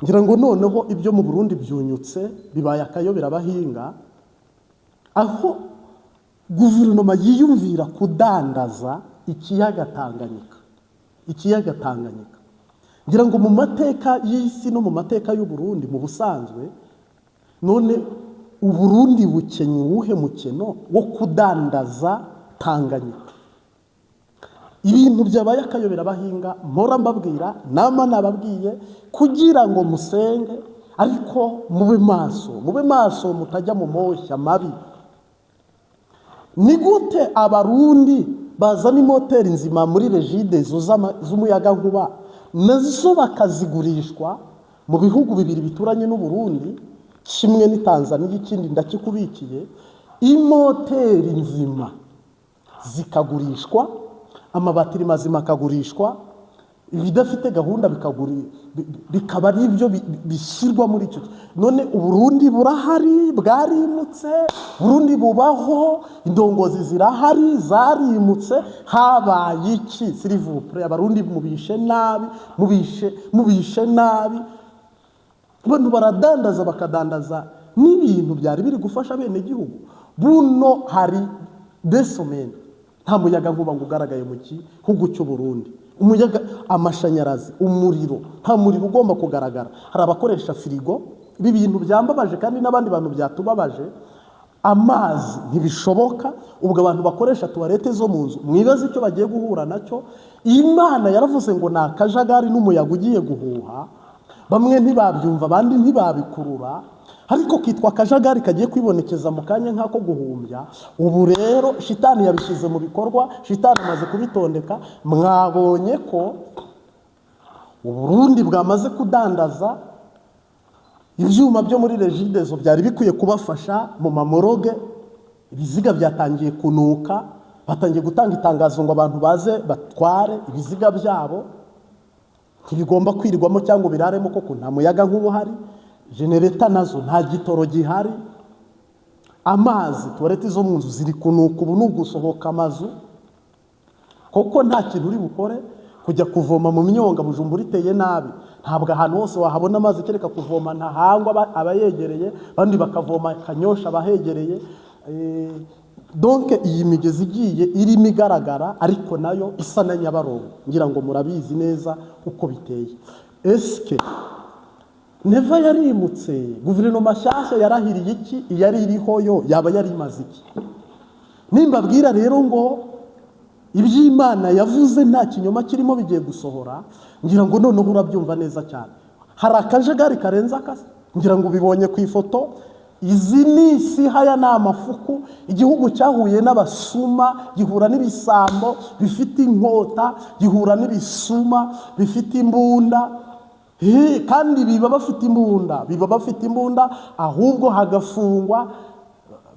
ngira ngo noneho ibyo mu Burundi byunyutse bibaye akayobera abahinga, aho guverinoma yiyumvira kudandaza ikiyaga Tanganyika. Ngira ngo mu mateka y'isi no mu mateka y'u Burundi mu busanzwe, none u Burundi bukenye uwuhe mukino wo kudandaza Tanganyika? Ibintu byabaye akayobera abahinga, mpora mbabwira nama nababwiye kugira ngo musenge, ariko mube maso mutajya mu moshya mabi. Ni gute abarundi bazana imoteri nzima muri regide z'umuyaga nkuba nazo bakazigurishwa mu bihugu bibiri bituranye n'u Burundi, kimwe ni Tanzania ikindi ndakikubikiye, imoteri nzima zikagurishwa, amabatiri mazima akagurishwa, ibidafite gahunda bikaba ari byo bishyirwa muri icyo. None Uburundi burahari, bwarimutse, Burundi bubaho, indongozi zirahari, zarimutse, habaye iki? Sirivupre abarundi mubishe nabi, abantu baradandaza bakadandaza n'ibintu byari biri gufasha bene gihugu. Buno hari desomene nta muyaga nkuba ngo ugaragaye mu gihugu cy'u Burundi. Umuyaga, amashanyarazi, umuriro, nta muriro ugomba kugaragara. Hari abakoresha firigo, ibi bintu byambabaje kandi n'abandi bantu byatubabaje. Amazi ntibishoboka, ubwo abantu bakoresha tuwarete zo mu nzu, mwibaze icyo bagiye guhura nacyo. Imana yaravuze ngo ni akajagari n'umuyaga ugiye guhuha, bamwe ntibabyumva abandi ntibabikurura, ariko kitwa akajagari kagiye kwibonekeza mu kanya nk'ako guhumbya. Ubu rero shitani yabishyize mu bikorwa, shitani amaze kubitondeka. Mwabonye ko Uburundi bwamaze kudandaza ibyuma byo muri regidezo byari bikwiye kubafasha mu mamoroge, ibiziga byatangiye kunuka, batangiye gutanga itangazo ngo abantu baze batware ibiziga byabo, ntibigomba kwirirwamo cyangwa biraremo, koko nta muyaga nk'ubuhari, genereta nazo nta gitoro gihari, amazi tuwarete zo mu nzu ziri kunuka, ubu n'ugusohoka amazu, koko nta kintu uri bukore. Kujya kuvoma mu myonga Bujumbura iteye nabi, ntabwo ahantu hose wahabona amazi, kereka kuvoma ntahangwa abayegereye, bandi bakavoma Kanyosha abahegereye. Donc iyi migezi igiye irimo igaragara, ariko nayo isa na Nyabarongo, ngira ngo murabizi neza uko biteye. Eske neva yarimutse, guverinoma nshyashya yarahiriye iki? Iyari iriho yo yaba yari imaze iki? Nimbabwira rero ngo iby'Imana yavuze nta kinyoma kirimo bigiye gusohora, ngira ngo noneho urabyumva neza cyane. Hari akajagari karenze akase, ngira ngo bibonye ku ifoto. Izi ni isihaya n'amafuku, igihugu cyahuye n'abasuma, gihura n'ibisambo bifite inkota, gihura n'ibisuma bifite imbunda. Kandi biba bafite imbunda, ahubwo hagafungwa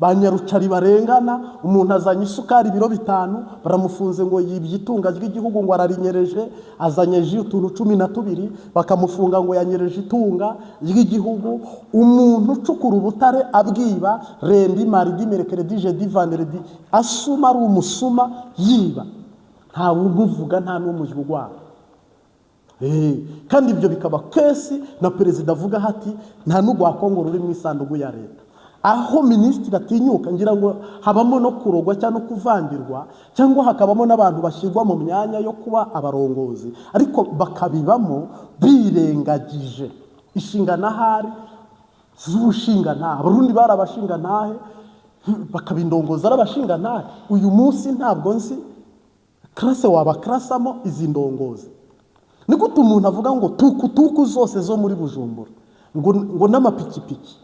banyarucari barengana. Umuntu azanye isukari ibiro 5, baramufunze ngo yibye itunga ry'igihugu, ngo ararinyereje. Azanye ji utuntu 12, bakamufunga ngo yanyereje itunga ry'igihugu. Umuntu ucukura ubutare abwiba rendi maridi mercredi jeudi vendredi, asuma ari umusuma yiba, nta umuvuga nta n'umujugwa. Kandi ibyo bikaba kesi na perezida avuga hati nta n'ugwakongo ruri mu isanduku ya leta. Aho minisitiri atinyuka, ngira ngo habamo no kurogwa cyangwa no kuvangirwa, cyangwa hakabamo n'abantu bashyirwa mu myanya yo kuba abarongozi, ariko bakabibamo birengagije inshingano ahari z'ubushinganahe. Abarundi bari abashinganahe, bakabindongoza ari abashinganahe. Uyu munsi ntabwo nzi classe wabakrasamo izi ndongozi. Ni gute umuntu avuga ngo tuku zose zo muri Bujumbura ngo n'amapikipiki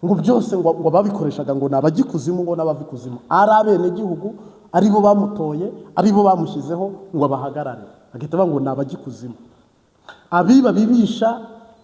ngo byose ngo babikoreshaga ngo nabagikuzimu, ngo nabavikuzimu ari abene gihugu, aribo bamutoye, aribo bamushyizeho ngo abahagarare, agahita ngo nabagikuzimu. Abiba bibisha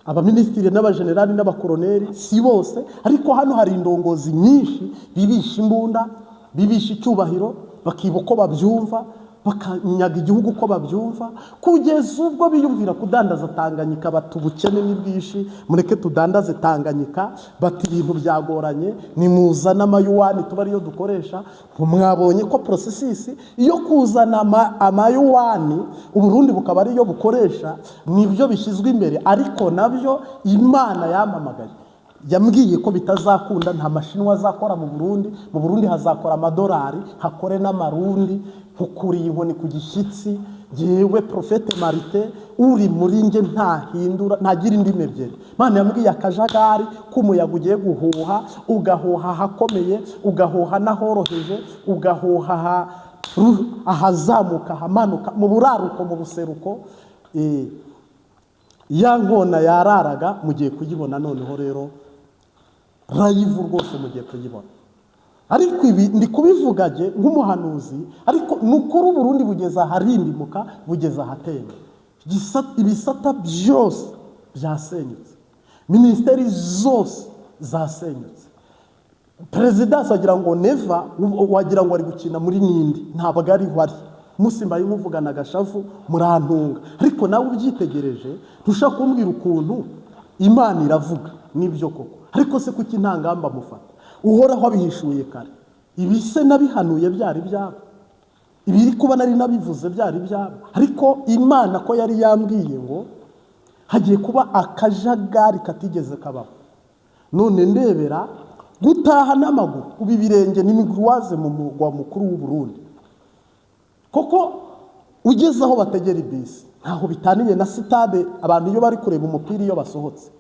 abaministiri n'abagenerali n'abakoroneri si bose, ariko hano hari indongozi nyinshi bibisha imbunda, bibisha icyubahiro, bakiba uko babyumva, bakanyaga igihugu uko babyumva, kugeza ubwo biyumvira kudandaza Tanganyika, bati ubukene ni bwinshi, mureke tudandaze Tanganyika, bati ibintu byagoranye, nimuzana amayuwani tuba ariyo dukoresha. Mwabonye ko processes iyo kuzana amayuwani Uburundi bukaba ariyo bukoresha, nibyo bishyizwe imbere, ariko nabyo Imana yamamagaye yambwiye ko bitazakunda, nta mashinwa azakora mu Burundi hazakora amadolari, hakore n'amarundi, hukuriye inkoni ku gishyitsi. Yewe Prophete Marite uri muri nge ntahindura, ntagira indi mebyere. Imana yambwiye akajagari k'umuyaga ugiye guhuha, ugahuha hakomeye, ugahuha nahoroheje, ugahuha ahazamuka hamanuka, mu buraruko mu buseruko. Ya nkona yararaga mugiye kuyibona noneho rero live rwose mugiye kuyibona. Ariko ibi ndi kubivugaje nk'umuhanuzi, ariko nukuri Burundi bugeza aharindimuka, bugeza ahatemba. Ibisata byose byasenyutse, ministeri zose zasenyutse. President agira ngo neva, wagira ngo ari gukina muri nindi, ntabwo ari wari Musimba y'umuvugana gashavu murantunga. Ariko nawe ubyitegereje ntushaka kumbwira ukuntu Imana iravuga nibyo koko, ariko se kuki ntangamba mufata uhoraho abihishuye kare? Ibise nabihanuye byari byabo, ibiri kuba nari nabivuze byari byabo, ariko Imana ko yari yambwiye ngo hagiye kuba akajagari katigeze kabaho. None ndebera gutaha n'amaguru ubibirenge n'imigruwaze mu mugwa mukuru w'u Burundi, koko ugeze aho bategera ibisi ntaho bitaniye na stade. Abantu iyo bari kureba umupira iyo basohotse,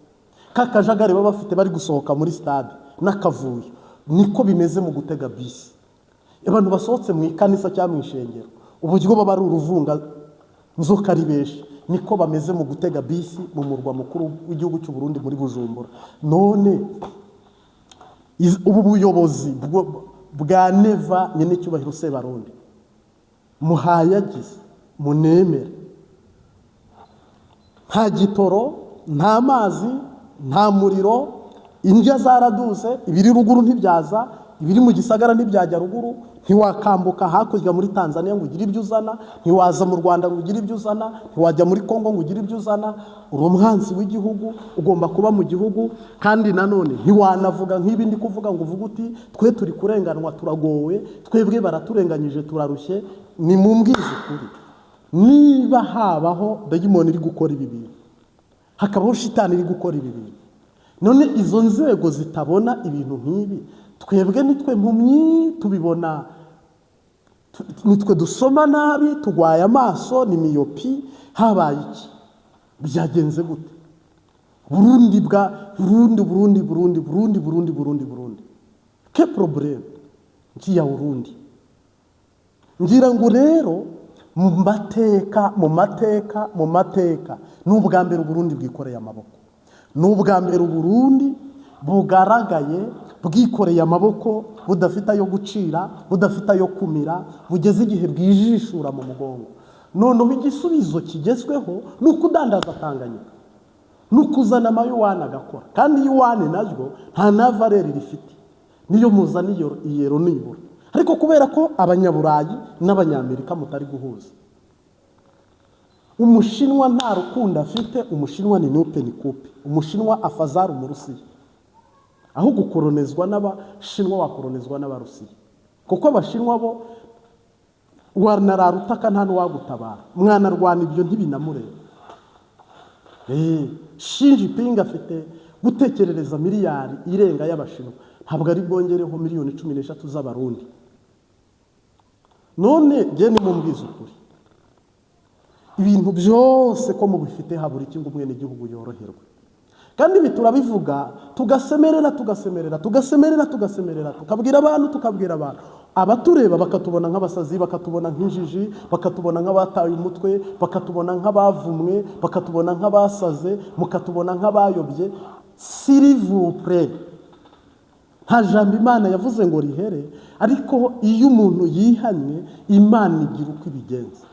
kakajagari baba bafite bari gusohoka muri stade n'akavuyo, niko bimeze mu gutega bisi. Abantu basohotse mu ikanisa cyangwa mu ishengero, uburyo baba ari uruvunga nzoka ari benshi, niko bameze mu gutega bisi mu murwa mukuru w'igihugu cy'u Burundi muri Bujumbura. None ubu buyobozi bwa neva nyene cyubahiro Sebarundi muhayagize munemere, nta gitoro, nta mazi, nta muriro, indya zaraduze, ibiri ruguru ntibyaza, ibiri mu gisagara ntibyajya ruguru. Ntiwakambuka hakurya muri Tanzania ngo ugire ibyo uzana, ntiwaza mu Rwanda ngo ugire ibyo uzana, ntiwajya muri Kongo ngo ugire ibyo uzana. Uri umwanzi w'igihugu, ugomba kuba mu gihugu. Kandi nanone ntiwanavuga nk'ibi ndi kuvuga ngo uvuge uti twe turi kurenganwa, turagowe, twebwe baraturenganyije, turarushye. Ni mumbwize ukuri, niba habaho dayimoni iri gukora ibi bintu, hakabaho shitani iri gukora ibi bintu, none izo nzego zitabona ibintu nk'ibi, twebwe nitwe mpumyi tubibona, nitwe dusoma nabi, tugwaye amaso, ni miyopi. Habaye iki? Byagenze gute? Burundi ke problème ngiya Burundi. Ngira ngo rero mu mateka n'ubwa mbere Burundi bwikoreye amaboko, n'ubwa mbere Burundi bugaragaye bwikoreye amaboko, budafite ayo gucira, budafite ayo kumira, bugeze igihe bwijishura mu mugongo. Noneho igisubizo kigezweho ni ukudandaza Tanganyika, ni ukuzana amayuwani agakora. Kandi yuwani naryo nta na valeri rifite, niyo muzana iyero nibura. Ariko kubera ko abanyaburayi n'abanyamerika mutari guhuza, umushinwa nta rukundo afite, umushinwa ni open coupe, umushinwa afazara umurusiya, aho gukoronezwa n'abashinwa wakoronezwa n'abarusiya. Kuko abashinwa bo warnararutaka nta n'uwagutabara, mwana rwana ibyo ntibinamureba. Xi Jinping afite gutekerereza miliyari irenga y'abashinwa, ntabwo ari bwongereho miliyoni 13 z'abarundi. None je ni mumbwiza ukuri, ibintu byose ko mubifite habura iki ngo umwene igihugu yoroherwe. Kandi biturabivuga tugasemerera, tukabwira abantu, abatureba bakatubona nk'abasazi, bakatubona nk'injiji, bakatubona nk'abataye umutwe, bakatubona nk'abavumwe, bakatubona nk'abasaze, mukatubona nk'abayobye. S'il vous plaît, nta jambo Imana yavuze ngo rihere, ariko iyo umuntu yihanye Imana igira uko ibigenza.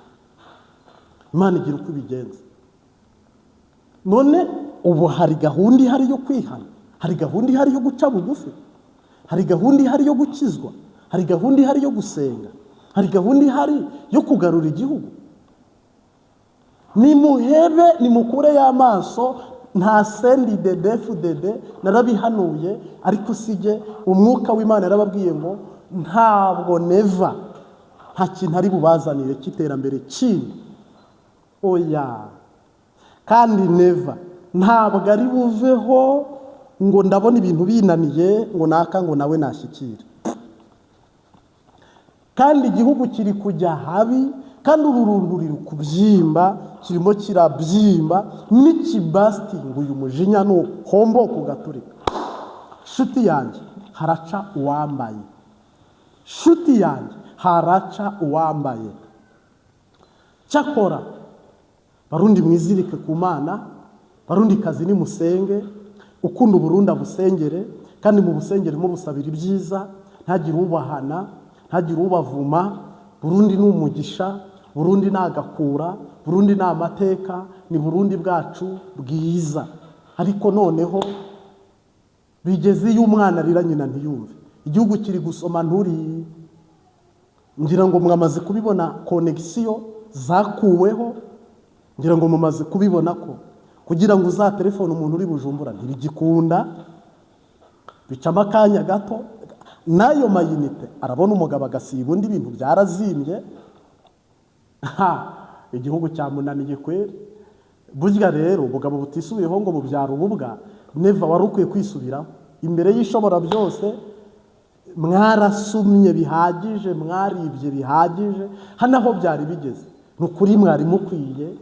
None ubu hari gahunda ihari yo kwihana, hari gahunda ihari yo guca bugufi, hari gahunda ihari yo gukizwa, hari gahunda ihari yo gusenga. hari gahunda ihari yo kugarura igihugu. Nimuhebe nimukure y'amaso, nta sendi dede narabihanuye, ariko usige umwuka w'Imana yarababwiye ngo ntabwo neva nta kintu ari bubazanire cy'iterambere kindi. Oya, kandi neva ntabwo ari buveho ngo ndabona ibintu binaniye ngo naka ngo nawe nashyikire. Kandi igihugu kiri kujya habi, kandi ururundu ruri kubyimba, kirimo kirabyimba n'ikibasti ngo uyu mujinya no hombo kugaturika. Shuti yanjye haraca uwambaye, shuti yanjye haraca uwambaye. Cyakora barundi mwizirike ku Mana, barundi kazi ni musenge, ukunda Burundi abusengere, kandi mu busengere mu busabira ibyiza, ntagire ubahana, ntagire ubavuma. Burundi ni umugisha, Burundi ni agakura, Burundi ni amateka, ni Burundi bwacu bwiza. Ariko noneho bigeze iyo umwana arira nyina ntiyumve. Igihugu kiri gusoma nturi, ngira ngo mwamaze kubibona connection zakuweho, ngira ngo mumaze kubibona ko kugira ngo uza telefone umuntu uri Bujumbura ntibigikunda, bicama akanya gato, nayo mayinite arabona umugabo agasiba undi, ibintu byarazimbye. Igihugu cyamunaniye kweri. Burya rero ubugabo butisubiyeho ngo bubyara ububwa, neva wari ukwiye kwisubiraho imbere y'ishobora byose. Mwarasumye bihagije, mwaribye bihagije, hano aho byari bigeze ni ukuri mwari mukwiye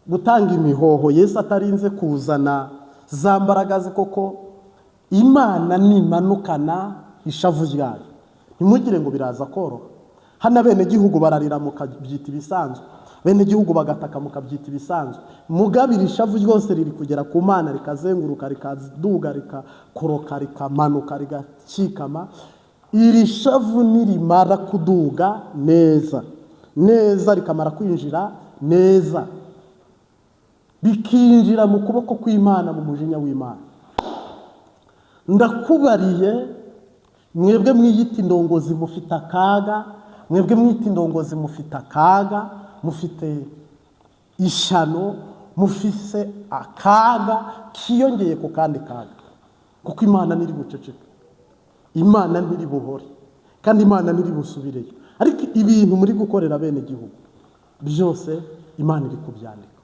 gutanga imihoho Yesu atarinze kuzana za mbaraga ze. Koko Imana nimanukana ishavu ryayo, ntimugire ngo biraza koroha. Hano bene gihugu bararira mukabyita ibisanzwe, bene gihugu bagataka mukabyita ibisanzwe. Mugabira ishavu ryose riri kugera ku Mana, rikazenguruka, rikaduga, rikakoroka, rikamanuka, rigakikama. Iri shavu nirimara kuduga neza neza, rikamara kwinjira neza, bikinjira mu kuboko kw'Imana, mu mujinya w'Imana. Ndakubariye mwebwe mwiyita indongozi mufite akaga, mwebwe mwita indongozi mufite akaga, mufite ishano, mufise akaga kiyongeye ku kandi kaga. Kuko Imana niri buceceke, Imana ntiri buhore, kandi Imana ntiri busubireyo. Ariko ibintu muri gukorera bene gihugu byose Imana iri kubyandika,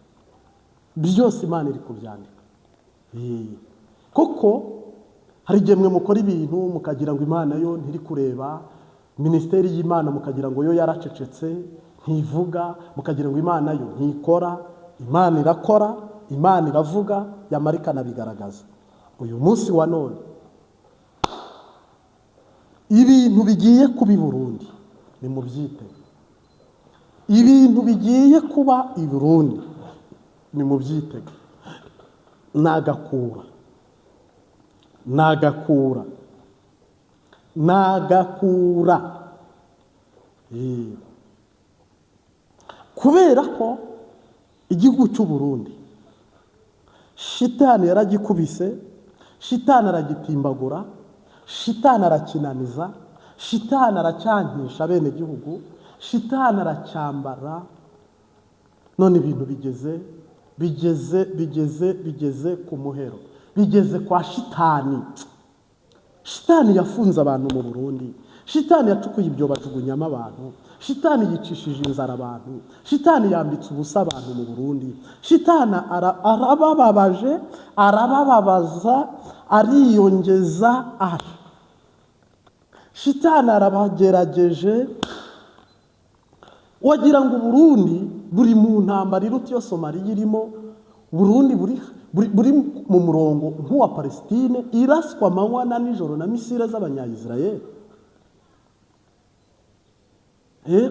byose Imana iri kubyandika. Koko hari igihe mwe mukora ibintu mukagira ngo Imana yo ntiri kureba, ministeri y'Imana mukagira ngo yo yaracecetse ntivuga, mukagira ngo Imana yo ntikora. Imana irakora, Imana iravuga, yamarika nabigaragaza. Uyu munsi wa none ibintu bigiye kuba i Burundi ni mu byitege, ibintu bigiye kuba i Burundi ni mu byitege. Nagakura, nagakura, nagakura. Kubera ko igihugu cy'u Burundi shitani yaragikubise, shitani aragitimbagura, shitani arakinaniza, shitani aracyankisha bene gihugu, shitani aracyambara. None ibintu bigeze ku muhero, bigeze kwa shitani. Shitani yafunze abantu mu Burundi, shitani yacukuye ibyo bajugunyamo abantu, shitani yicishije inzara abantu, shitani yambitse ubusa abantu mu Burundi, shitani arabababaje, arabababaza, ariyongeza ari. Shitani arabagerageje, wagira ngo Burundi buri mu ntambara iruta iyo Somalia irimo. Burundi buri mu murongo nk'uwa Palestine, iraswa amanywa na nijoro na misile z'Abanya-Israel.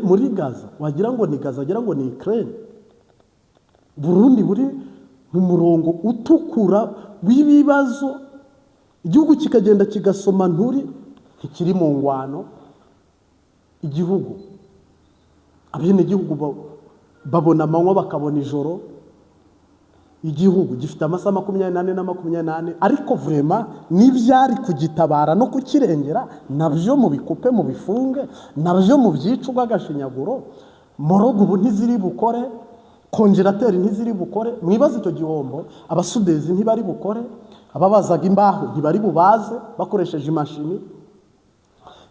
Muri Gaza wagira ngo ni Gaza, wagira ngo ni Ukraine. Burundi buri mu murongo utukura w'ibibazo, igihugu kikagenda kigasoma nturi, kikiri mu ngwano. Igihugu abene igihugu babona amanywa bakabona ijoro. igihugu gifite amasaha 24 na 24, ariko vrema n'ibyari kugitabara no kukirengera nabyo mu bikupe mu bifunge, nabyo mu byicu bw'agashinyaguro. Morogo ubu ntiziri bukore, konjerateri ntiziri bukore. Mwibaza icyo gihombo, abasudezi ntibari bukore, ababazaga imbaho ntibari bubaze bakoresheje imashini,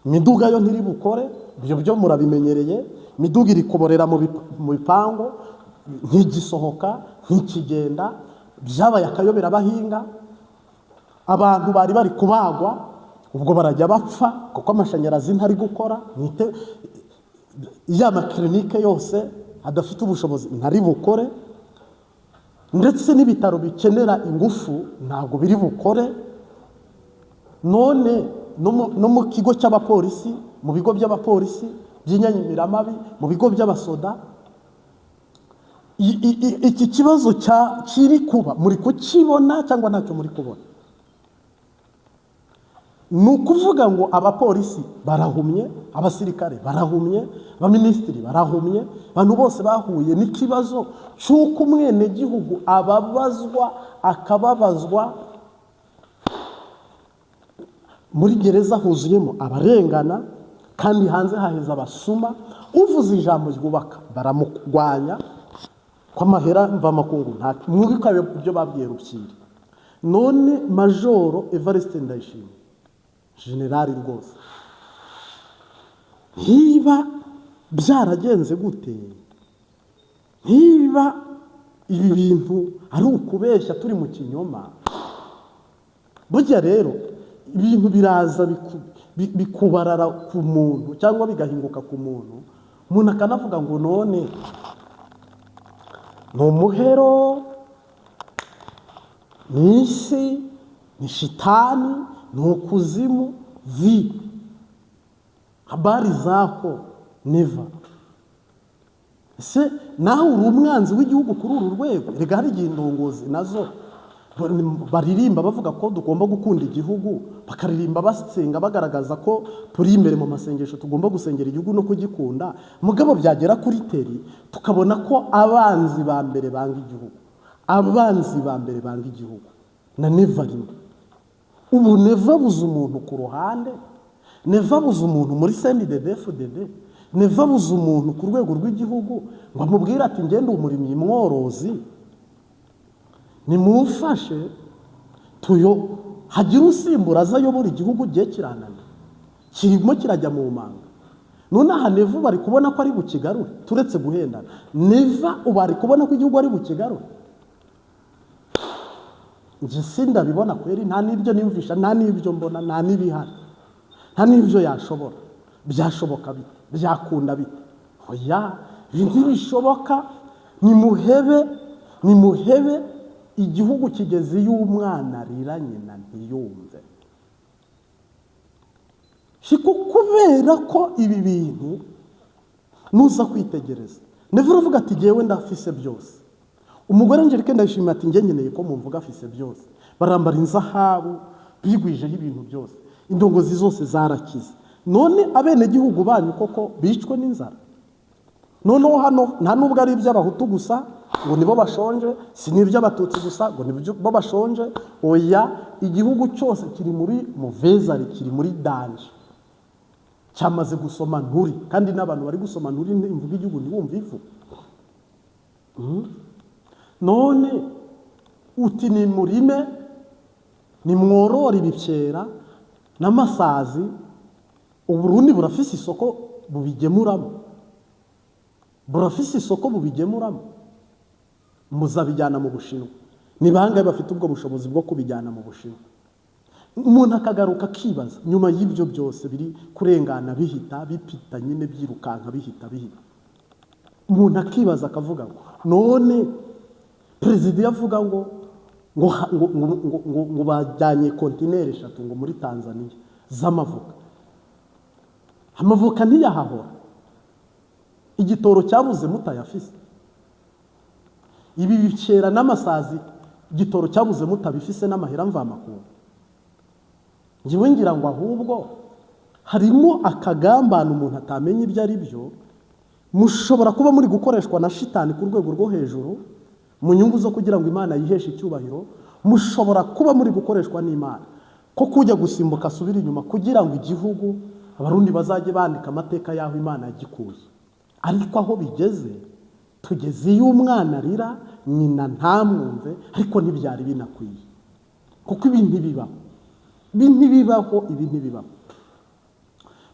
imiduga yo ntiri bukore. Ibyo byo murabimenyereye, imiduga iri kuborera mu bipango, ntigisohoka ntikigenda, byabaye akayobera abahinga. Abantu bari kubagwa, ubwo barajya bapfa kuko amashanyarazi ntari gukora. Ya makirinike yose adafite ubushobozi ntari bukore, ndetse n'ibitaro bikenera ingufu ntabwo biri bukore. None no mu kigo cy'abapolisi, mu bigo by'abapolisi by'inyamiramabi, mu bigo by'abasoda, iki kibazo kiri kuba muri kukibona cyangwa ntacyo muri kubona? Ni ukuvuga ngo abapolisi barahumye, abasirikare barahumye, abaminisitiri barahumye, abantu bose bahuye n'ikibazo cy'uko umwenegihugu ababazwa akababazwa. Muri gereza huzuyemo abarengana, kandi hanze haheza abasuma. Uvuze ijambo ryubaka baramugwanya ko amahera mva makungu nta mwubika ibyo babwiye Rupyiri. None Majoro Evariste Ndayishimiye, generali rwose, niba byaragenze gute, niba ibi bintu ari ukubeshya turi mu kinyoma, burya rero ibintu biraza bikubarara ku muntu cyangwa bigahinguka ku muntu, umuntu akanavuga ngo none ni umuhero, ni isi, ni shitani, ni ukuzimu, habari zako neva. Ese nawe uri umwanzi w'igihugu kuri uru rwego? Rega hari igihe indongozi nazo baririmba bavuga ko tugomba gukunda igihugu, bakaririmba basenga bagaragaza ko turi imbere mu masengesho tugomba gusengera igihugu no kugikunda. Mugabo byagera kuri teri tukabona ko abanzi ba mbere banga igihugu, abanzi ba mbere banga igihugu na neva rimwe. Ubu neva buza umuntu ku ruhande, neva buza umuntu muri CNDD-FDD, neva buza umuntu ku rwego rw'igihugu ngo amubwire ati ngende umurimyi mworozi, nimufashe tuyo hagira usimbura azayobora igihugu gihe kiranana, kirimo kirajya mu manga. None aha neva bari kubona ko ari bukigarure, turetse guhendana. Neva ubari kubona ko igihugu ari bukigarure? Nje sindabibona kweri, nta n'ibyo nimvisha, nta n'ibyo mbona, nta n'ibihari, nta n'ibyo yashobora. Byashoboka bite? Byakunda bite? Oya, ibintu bishoboka. Nimuhebe igihugu kigeze y'umwana ariranye na ntiyumve. Shiko kubera ko ibi bintu nuza kwitegereza, neva uravuga ati jewe ndafise byose. Umugore Angelique Ndayishimiye ati nge nkeneye ko mumvuga afise byose. Barambara inzahabu, bigwijeho ibintu byose, indongozi zose zarakize. None abene gihugu banyu koko bicwe n'inzara? Noneho hano nta nubwo ari iby'abahutu gusa ngo nibo bashonje, si n'iby'abatutsi gusa ngo nibo bashonje. Oya, igihugu cyose kiri muri muvezari, kiri muri danje, cyamaze gusoma nturi. Kandi n'abantu bari gusoma nturi imvuga igihugu ntibumve ivu. None uti ni murime, ni mworora ibicyera n'amasazi, Uburundi burafise isoko bubigemuramo, burafise isoko bubigemuramo. Muzabijyana mu Bushinwa. Ni bangahe bafite ubwo bushobozi bwo kubijyana mu Bushinwa? Umuntu akagaruka akibaza, nyuma y'ibyo byose biri kurengana bihita bipita nyine byirukanka bihita. Umuntu akibaza akavuga ngo none perezida yavuga ngo bajyanye kontineri 3 ngo muri Tanzania z'amavuka. Amavuka ntiyahahora, igitoro cyabuze mutayafise. Ibi bicera n'amasazi, igitoro cyabuze mutabifise n'amahera mvamakungu. Ngiwe ngira ngo ahubwo harimo akagambana umuntu atamenye ibyo ari byo. Mushobora kuba muri gukoreshwa na shitani ku rwego rwo hejuru, mu nyungu zo kugira ngo Imana yiheshe icyubahiro, mushobora kuba muri gukoreshwa n'Imana ko kujya gusimbuka asubira inyuma kugira ngo igihugu abarundi bazajye bandika amateka y'aho Imana yagikuye. Ariko aho bigeze, tugeze iyo umwana arira nyina ntamwumve, ariko ntibyari binakwiye, kuko ibi ntibibaho, ibi ntibibaho.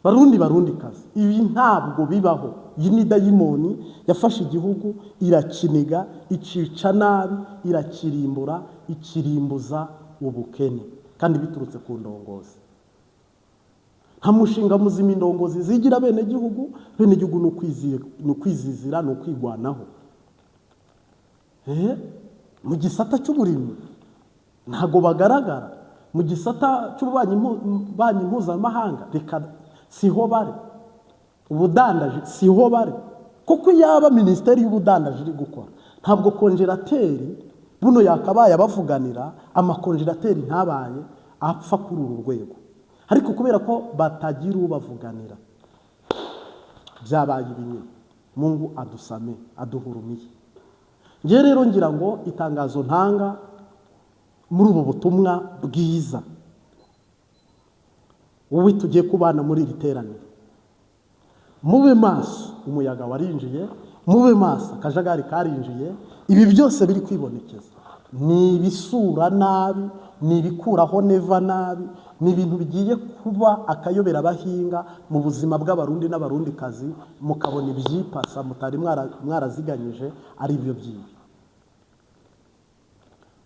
Barundi kazi, ibi ntabwo bibaho. Iyi ni dayimoni yafashe igihugu irakiniga, icica nabi, irakirimbura, ikirimbuza ubukene, kandi biturutse ku ndongozi. Nta mushinga muzima indongozi zigira bene gihugu ni ukwizizira, ni ukwigwanaho. Mu gisata cy'uburimyi ntago bagaragara, mu gisata cy'ububanyi mpuzamahanga reka siho bari, ubudandaji siho bari, kuko yaba minisiteri y'ubudandaji iri gukora, ntabwo konjerateri buno yakabaye abavuganira, amakonjerateri ntabaye apfa kuri uru rwego, ariko kubera ko batagira ubavuganira byabaye ibinyoma. Mungu adusame, aduhurumiye. Nge rero ngira ngo itangazo ntanga muri ubu butumwa bwiza, wowe tugiye kubana muri iri teraniro, mube maso, umuyaga warinjiye, mube maso, akajagari karinjiye, ibi byose biri kwibonekeza, ni ibisura nabi, ni ibikuraho neva nabi, ni ibintu bigiye kuba akayobera abahinga mu buzima bw'abarundi n'abarundikazi, mukabona ibyipasa mutari mwaraziganyije ari byo byibi,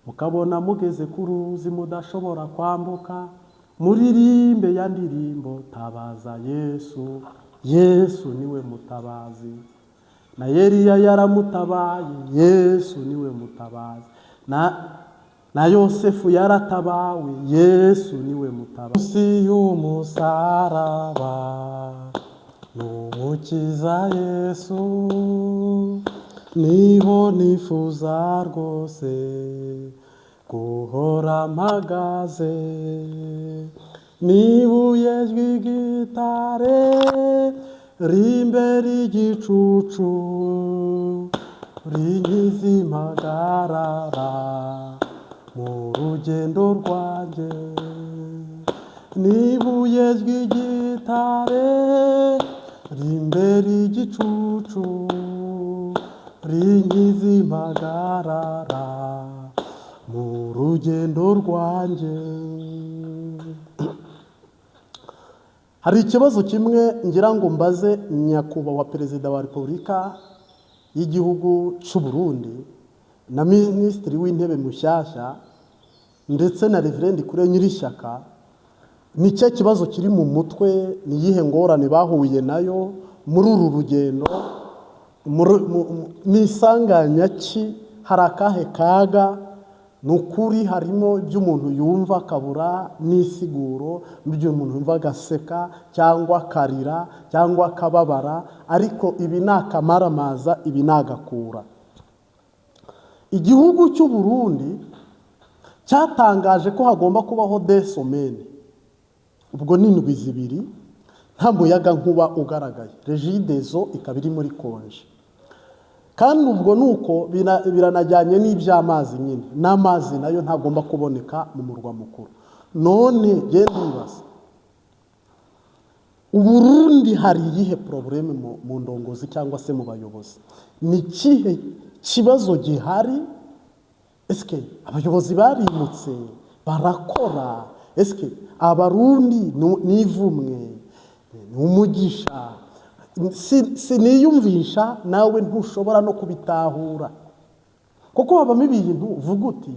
mukabona mugeze ku ruzi mudashobora kwambuka, muririmbe ya ndirimbo tabaza Yesu, Yesu niwe mutabazi, na Eliya yaramutabaye, Yesu niwe mutabazi, na Yosefu yaratabawe, Yesu niwe mutabazi. Munsi y'umusaraba n'umukiza Yesu, niho nifuza rwose guhora mpagaze, n'ibuye ry'igitare rimbere igicucu, rinkiza impagarara mu rugendo rwanjye, n'ibuye ry'igitare rimbere igicucu, rinkiza impagarara mu rugendo rwanjye. Hari ikibazo kimwe ngira ngo mbaze nyakubahwa Perezida wa Repubulika y'igihugu cy'u Burundi na Minisitiri w'Intebe mushyashya ndetse na Reverend Kure Nyirishyaka. Ni cyo kibazo kiri mu mutwe, ni yihe ngorane bahuye nayo muri uru rugendo, nisanganya ki, hari akahe kaga? Nukuri harimo ibyo umuntu yumva akabura n'isiguro, ibyo umuntu yumva agaseka cyangwa akarira cyangwa akababara, ariko ibi ni akamaramaza, ibi ni agakura. Igihugu cy'u Burundi cyatangaje ko hagomba kubaho desomene, ubwo ni indwi zibiri nta muyaga nkuba ugaragaye, regidezo ikaba iri muri konje, kandi ubwo nuko biranajyanye n'iby'amazi nyine, n'amazi nayo ntagomba kuboneka mu murwa mukuru. None genda ndibaza, Uburundi hari iyihe probleme mu ndongozi cyangwa se mu bayobozi? Ni kihe kibazo gihari? Eske abayobozi barimutse barakora? Eske abarundi nivumwe n'umugisha? Siniyumvisha nawe ntushobora no kubitahura, kuko habamo ibintu uvuga uti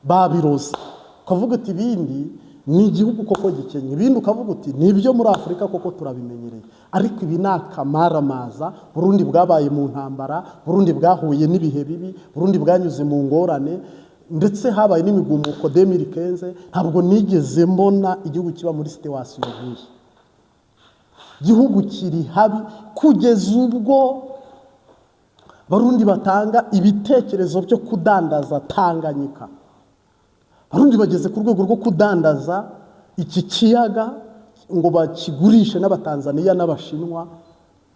babiroze, ukavuga uti ibindi ni igihugu koko gikenye, ibindi ukavuga uti nibyo muri Afurika koko turabimenyereye, ariko ibi ni akamaramaza. Burundi bwabaye mu ntambara, Burundi bwahuye n'ibihe bibi, Burundi bwanyuze mu ngorane, ndetse habaye n'imigumuko 2015. Ntabwo nigeze mbona igihugu kiba muri situation nk'iyi. Igihugu kiri habi kugeza ubwo Barundi batanga ibitekerezo byo kudandaza Tanganyika. Barundi bageze ku rwego rwo kudandaza iki kiyaga ngo bakigurishe n'abatanzaniya n'abashinwa.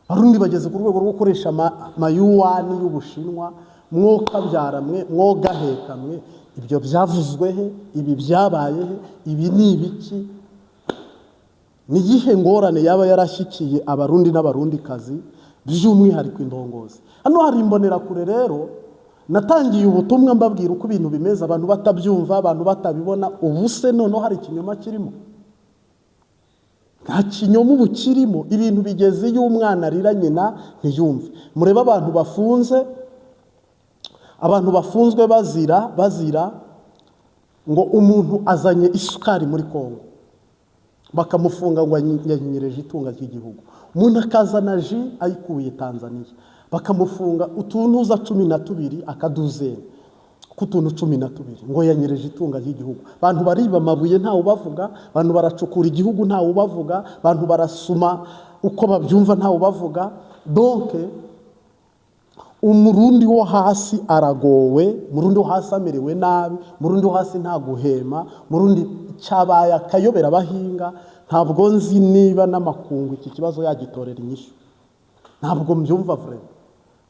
Barundi bageze ku rwego rwo gukoresha mayuwani y'Ubushinwa. mwokabyara mwe mwogaheka mwe, ibyo byavuzwe he? Ibi byabaye he? Ibi ni ibiki? Ni iyihe ngorane yaba yarashyikiye abarundi n'abarundikazi by'umwihariko indongozi? Hano hari imbonerakure rero natangiye ubutumwa mbabwira uko ibintu bimeze, abantu batabyumva, abantu batabibona. Ubu se noneho hari ikinyoma kirimo? Nta kinyoma ubu kirimo. Ibintu bigeze iyo umwana arira nyina ntiyumve. Murebe abantu bafunzwe bazira ngo umuntu azanye isukari muri Kongo, bakamufunga ngo yanyereje itunga ry'igihugu. Umuntu akazana ji ayikuye Tanzania, bakamufunga utuntuza 12 akaduzera kutuntu 12 ngo yanyereje itunga ry'igihugu. Abantu bariba amabuye ntawe ubavuga, abantu baracukura igihugu ntawe ubavuga, abantu barasuma uko babyumva ntawe ubavuga. Donc umurundi wo hasi aragowe, murundi wo hasi amerewe nabi, murundi wo hasi nta guhema, murundi cyabaye akayobera abahinga. Ntabwo nzi niba n'amakungu iki kibazo yagitorera inyishu, ntabwo mbyumva vraiment.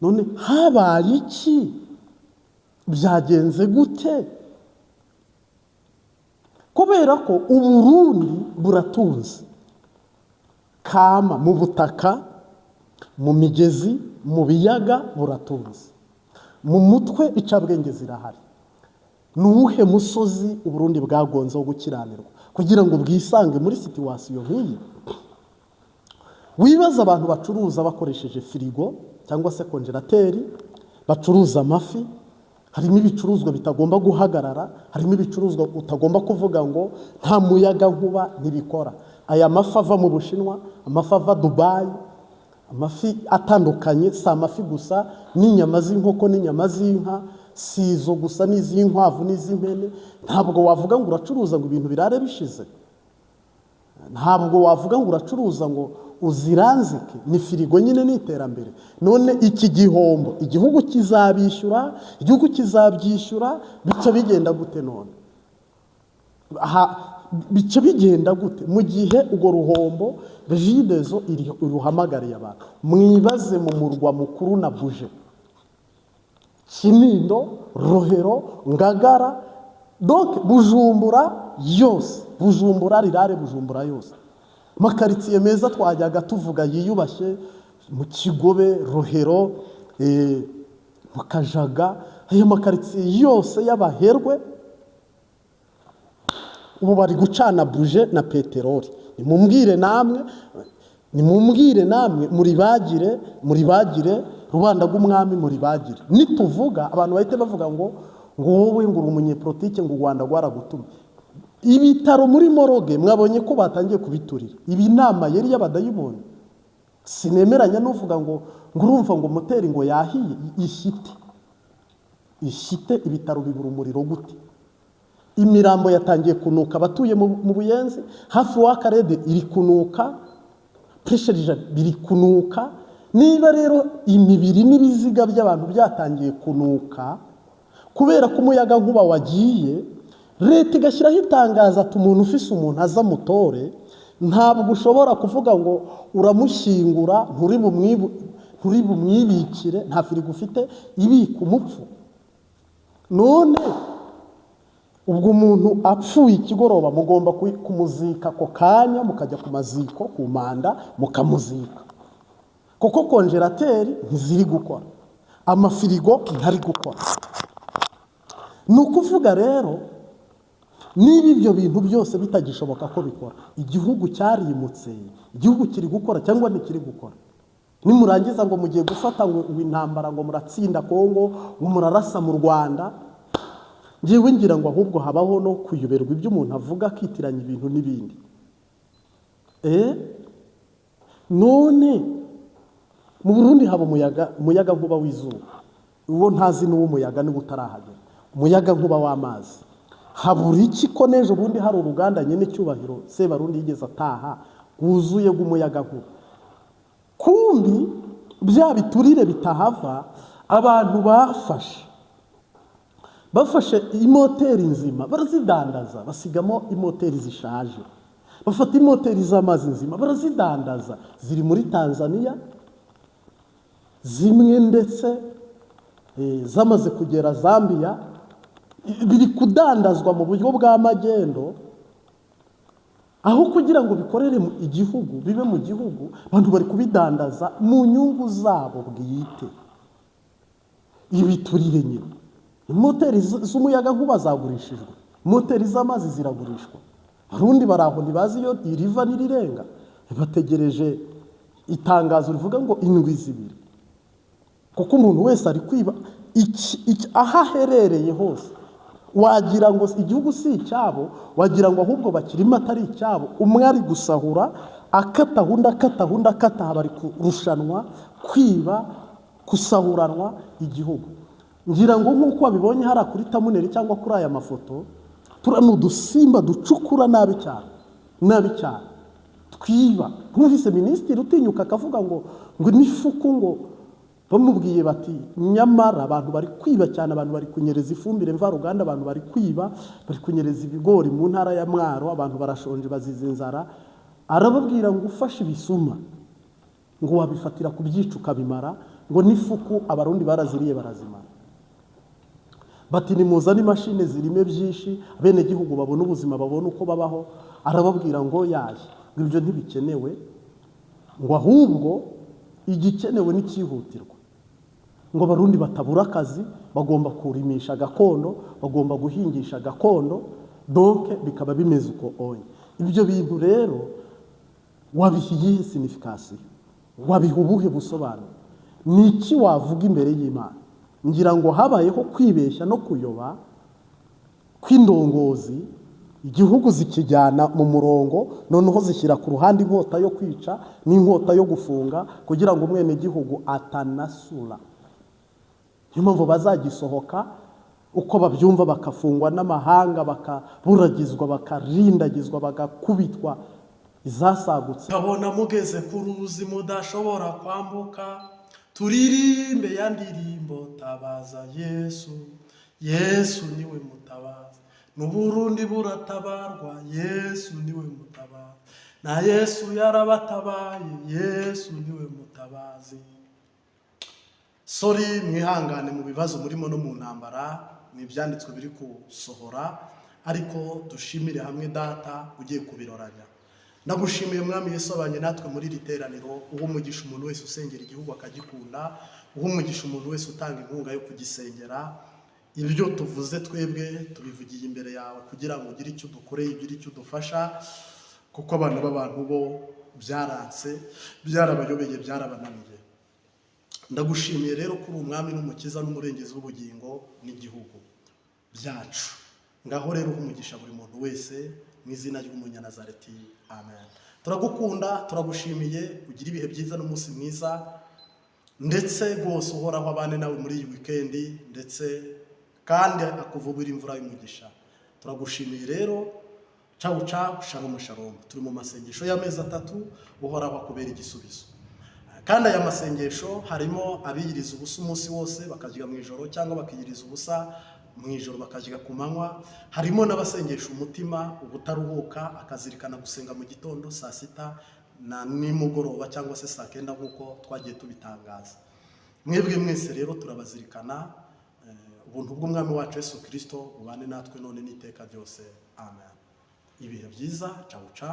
None habaye iki? Byagenze gute? Kubera ko uburundi buratunze kama mu butaka, mu migezi, mu biyaga buratunze, mu mutwe icabwenge zirahari. Nuwuhe musozi uburundi bwagonze wo gukiranirwa kugira ngo bwisange muri situation nk'iyi? Wibaza abantu bacuruza bakoresheje firigo cyangwa se konjerateri, bacuruza amafi. Harimo ibicuruzwa bitagomba guhagarara, harimo ibicuruzwa utagomba kuvuga ngo nta muyaga nkuba ntibikora. Aya mafi ava mu Bushinwa, amafi ava Dubai, amafi atandukanye, si amafi gusa, n'inyama z'inkoko n'inyama z'inka, si izo gusa n'iz'inkwavu n'iz'impene. Ntabwo wavuga ngo uracuruza ngo ibintu birare bishize, ntabwo wavuga ngo uracuruza ngo uziranzike. Ni firigo nyine n'iterambere. None iki gihombo igihugu kizabishyura, igihugu kizabyishyura, bica bigenda gute none? Bica bigenda gute mu gihe ugo ruhombo Regideso iruhamagariye abantu? Mwibaze mu murwa mukuru na Buje, Kinindo, Rohero, Ngagara, donc Bujumbura yose, Bujumbura rirare, Bujumbura yose. Makaritsiye meza twajyaga tuvuga yiyubashye mu Kigobe, Rohero, mu Kajaga, ayo makaritsiye yose y'abaherwe ubu bari gucana buje na peteroli. Nimumbwire namwe muribagire rubanda rw'umwami muribagire. Nituvuga abantu bahite bavuga ngo wowe ngo uri umunyepolitike ngo u Rwanda rwaragutumye. Ibitaro muri Moroge mwabonye ko batangiye kubiturira. Ibi nama yari y'abadayimoni. Sinemeranya n'uvuga ngo urumva ngo moteri ngo yahiye ishite ibitaro bibura umuriro gute? Imirambo yatangiye kunuka, batuye mu Buyenzi hafi wa Karede iri kunuka, Presherija biri kunuka. Niba rero imibiri n'ibiziga by'abantu byatangiye kunuka kubera ko umuyaga nkuba wagiye, leta igashyiraho itangaza ati umuntu ufise umuntu aza mutore, ntabwo ushobora kuvuga ngo uramushyingura nturi bumwibikire, nta firigo ufite ibika umupfu. None ubwo umuntu apfuye ikigoroba mugomba kumuzika ako kanya, mukajya ku maziko ku manda mukamuzika, kuko konjerateri ntiziri gukora, amafirigo ntari gukora. Ni ukuvuga rero niba ibyo bintu byose bitagishoboka ko bikora, igihugu cyarimutse, igihugu kiri gukora cyangwa ntikiri gukora? Nimurangiza ngo mugiye gufata ngo intambara ngo muratsinda Kongo, ngo murarasa mu Rwanda, ngiye ngira ngo ahubwo habaho no kuyoberwa ibyo umuntu avuga akitiranya ibintu n'ibindi. None mu Burundi haba umuyaga nkuba w'izuba, uwo ntazi n'uwo muyaga niba utarahagera, umuyaga nkuba w'amazi. Habura iki ko nejo bundi hari uruganda nyene cyubahiro Sebarundi yigeze ataha wuzuye gumuyaga nkuba? Kumbi bya biturire bitahava, abantu bafashe imoteri nzima barazidandaza, basigamo imoteri zishaje. Bafata imoteri z'amazi nzima barazidandaza, ziri muri Tanzania zimwe ndetse zamaze kugera Zambia, biri kudandazwa mu buryo bwa magendo, aho kugira ngo bikorere igihugu, bibe mu gihugu, abantu bari kubidandaza mu nyungu zabo bwite. Ibiturire nyine, moteri z'umuyaga nkuba zagurishijwe, moteri z'amazi ziragurishwa, arundi baraho ntibazi iyo iriva n'irirenga, bategereje itangazo rivuga ngo indwi zibiri, kuko umuntu wese ari kwiba aho aherereye hose. Wagira ngo igihugu si icyabo, wagira ngo ahubwo bakirimo atari icyabo. Umwe ari gusahura akata hunda akata hunda akata, bari kurushanwa kwiba, kusahuranwa igihugu. Ngira ngo nk'uko wabibonye hari kuri tamuneri cyangwa kuri aya mafoto, turano udusimba ducukura nabi cyane twiba. Nk'uvise minisitiri utinyuka akavuga ngo n'ifuku, ngo bamubwiye bati nyamara abantu bari kwiba cyane, abantu bari kunyereza ifumbire mvaruganda, abantu bari kwiba, bari kunyereza ibigori mu ntara ya Mwaro, abantu barashonje bazize inzara. Arababwira ngo ufashe ibisuma ngo wabifatira ku byicu ukabimara, ngo n'ifuku abarundi baraziriye barazimara. Bati nimuzane imashini zirime byinshi, bene gihugu babona ubuzima, babona uko babaho. Arababwira ngo yaje, ngo ibyo ntibikenewe, ngo ahubwo igikenewe n'ikihutirwa, ngo abarundi batabura akazi, bagomba kurimisha gakondo, bagomba guhingisha gakondo, donc bikaba bimeze uko onye. Ibyo bintu rero wabihiye signification, wabiha ubuhe busobanuro? Niki wavuga imbere y'Imana? Ngira ngo habayeho kwibeshya no kuyoba kw'indongozi, igihugu zikijyana mu murongo, noneho zishyira ku ruhande inkota yo kwica n'inkota yo gufunga, kugira ngo umwene gihugu atanasura. Niyo mpamvu bazagisohoka uko babyumva, bakafungwa n'amahanga, bakaburagizwa, bakarindagizwa, bagakubitwa izasagutse. Kabona mugeze ku ruzi mudashobora kwambuka, turirimbe ya ndirimbo tabaza Yesu, Yesu niwe mutabazi. N'Uburundi buratabarwa, Yesu niwe mutabazi. Na Yesu yarabatabaye, Yesu niwe mutabazi. Sorry, mwihangane mu bibazo murimo no mu ntambara, n'ibyanditswe biri kusohora, ariko dushimire hamwe Data ugiye kubiroranya. Nagushimiye Mwami Yesu abanye natwe muri riteraniro, umugisha umuntu wese usengera igihugu akagikunda, umugisha umuntu wese utanga inkunga yo kugisengera. Ibyo tuvuze twebwe tubivugiye imbere yawe kugira ngo ugire icyo dukoreye, ugire icyo dufasha, kuko abantu b'abantu bo byaranse, byarabayobeye, byarabananiye. Ndagushimiye rero kuri umwami n'umukiza n'umurengezi w'ubugingo n'igihugu byacu. Ngaho rero umugisha buri muntu wese mu izina ry'umunyanazareti, amen. Turagukunda, turagushimiye, ugira ibihe byiza n'umunsi mwiza, ndetse rwose uhoraho abane nawe muri iyi weekend, ndetse kandi akuvubira imvura y'umugisha. Turagushimiye rero, ciao ciao, shalom shalom. Turi mu masengesho y'amezi 3, uhoraho akubera igisubizo. Kandi aya masengesho harimo abiyiriza ubusa umunsi wose bakajya mu ijoro, cyangwa bakiyiriza ubusa mu ijoro bakajya ku manywa. Harimo n'abasengesha umutima ubutaruhuka, akazirikana gusenga mu gitondo, saa 6 na nimugoroba, cyangwa se saa 9 nk'uko twagiye tubitangaza. Mwebwe mwese rero turabazirikana. Ubuntu bw'umwami wacu Yesu Kristo bubane natwe none n'iteka ryose, amen. Ibihe byiza, ciao ciao.